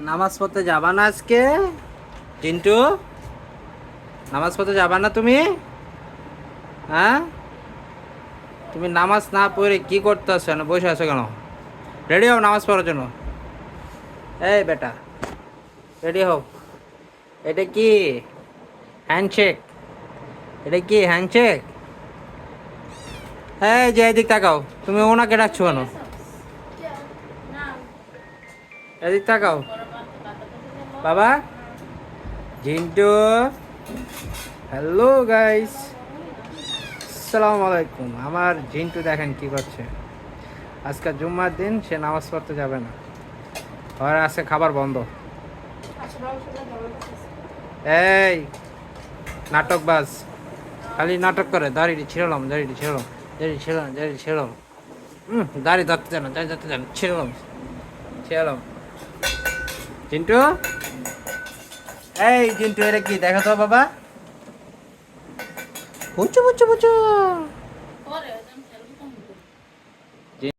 নামাজ পড়তে যাবা না আজকে? চিন্টু, নামাজ পড়তে যাবা না তুমি? হ্যাঁ, তুমি নামাজ না পড়ে কি করতেছো না, বসে আছো কেন? রেডি হও নামাজ পড়ার জন্য। এই বেটা, রেডি হও। এটা কি হ্যান্ডশেক? এটা কি হ্যান্ডশেক? এই যে এদিক তাকাও, তুমি ওনাকে ডাকছো কেন? এদিক তাকাও বাবা। জিন্টু, হ্যালো গাইস, আসসালামু আলাইকুম। আমার জিন্টু দেখেন কি করছে। আজকে জুম্মার দিন, সে নামাজ পড়তে যাবে না, আর আজকে খাবার বন্ধ। এই নাটকবাজ, খালি নাটক করে। দাড়িটি ছিঁড়লাম, দাড়িটি ছিঁড়লাম, দাড়ি ছিঁড়লাম, দাড়ি ছিঁড়লাম। দাড়ি ধরতে জানো, দাড়ি ধরতে জানো, ছিঁড়লাম, ছিঁড়লাম। চিন্টু, এই চিন্টু, এটা কি দেখো তো বাবা। বুঝছো বুঝছো বুঝছো।